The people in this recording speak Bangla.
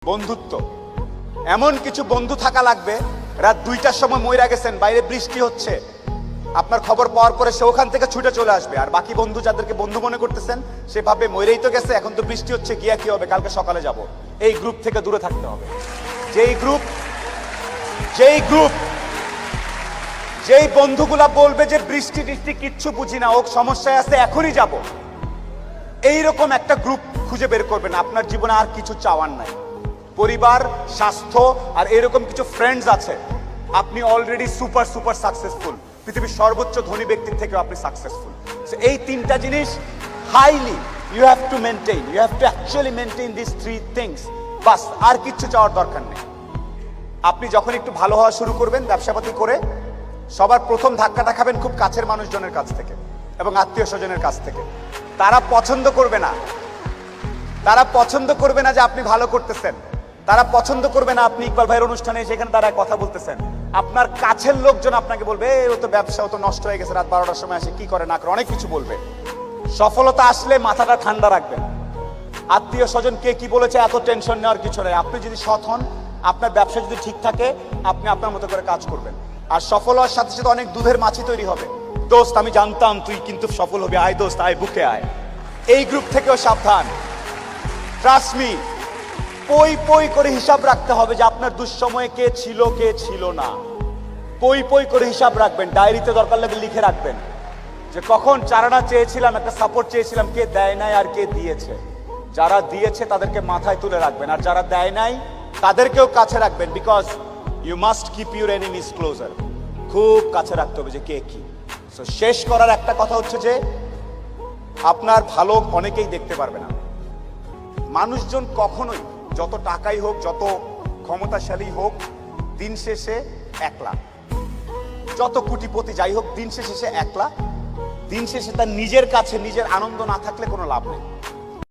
বন্ধুত্ব এমন কিছু বন্ধু থাকা লাগবে রাত 2টার সময় মইরা গেছেন, বাইরে বৃষ্টি হচ্ছে, আপনার খবর পাওয়ার পরে সে ওখান থেকে ছুটে চলে আসবে। আর বাকি বন্ধু যাদেরকে বন্ধু মনে করতেছেন সে ভাবে মইরেই তো গেছে, এখন তো বৃষ্টি হচ্ছে, গিয়া কি হবে, কালকে সকালে যাব। এই গ্রুপ থেকে দূরে থাকতে হবে। যেই বন্ধুগুলা বলবে যে বৃষ্টি টিষ্টি কিচ্ছু বুঝি না, ও সমস্যায় আছে, এখনই যাব, এইরকম একটা গ্রুপ খুঁজে বের করবেন। আপনার জীবনে আর কিছু চাওয়ার নাই, পরিবার, স্বাস্থ্য আর এরকম কিছু ফ্রেন্ডস আছে, আপনি অলরেডি সুপার সুপার সাকসেসফুল। পৃথিবীর সর্বোচ্চ ধনী ব্যক্তির থেকেও আপনি সাকসেসফুল। এই তিনটা জিনিস highly you have to maintain, you have to actually maintain this three things. বাস, আর কিচ্ছু চাওয়ার দরকার নেই। আপনি যখন একটু ভালো হওয়া শুরু করবেন ব্যবসাপাতি করে, সবার প্রথম ধাক্কাটা খাবেন খুব কাছের মানুষজনের কাছ থেকে এবং আত্মীয় স্বজনের কাছ থেকে। তারা পছন্দ করবে না, তারা পছন্দ করবে না যে আপনি ভালো করতেছেন, তারা পছন্দ করবে না আপনি ইকবাল ভাইয়ের অনুষ্ঠানে সেখানে তারা কথা বলতেছেন। আপনার কাছের লোকজন আপনাকে বলবে ও তো ব্যবসা, ও তো নষ্ট হয়ে গেছে, রাত 12টার সময় আসে, কি করে না করে, অনেক কিছু বলবে। সফলতা আসলে মাথাটা ঠান্ডা রাখবেন। আত্মীয় স্বজন কে কি বলেছে এত টেনশন নেওয়ার কিছু নেই। আপনি যদি সৎ হন, আপনার ব্যবসা যদি ঠিক থাকে, আপনি আপনার মতো করে কাজ করবেন। আর সফল হওয়ার সাথে সাথে অনেক দুধের মাছি তৈরি হবে। দোস্ত আমি জানতাম তুই কিন্তু সফল হবি, আয় দোস্ত আয়, বুকে আয়। এই গ্রুপ থেকেও সাবধান। ট্রাস্ট মি, পই পই করে হিসাব রাখতে হবে যে আপনার দুঃসময়ে কে ছিল কে ছিল না। পই পই করে হিসাব রাখবেন, ডায়েরিতে দরকার লাগলে লিখে রাখবেন যে কখন চারানা চেয়েছিলাম, একটা সাপোর্ট চেয়েছিলাম, কে দেয় নাই আর কে দিয়েছে। যারা দিয়েছে তাদেরকে মাথায় তুলে রাখবেন, আর যারা দেয় নাই তাদেরকেও কাছে রাখবেন। Because you must keep your enemies closer. খুব কাছে রাখতে হবে যে কে কি। সো শেষ করার একটা কথা হচ্ছে যে আপনার ভালো অনেকেই দেখতে পারবে না। মানুষজন কখনোই, যত টাকাই হোক, যত ক্ষমতাশালী হোক, দিন শেষে একলা। যত কোটিপতি যাই হোক, দিন শেষে সে একলা। দিন শেষে তার নিজের কাছে নিজের আনন্দ না থাকলে কোনো লাভ নেই।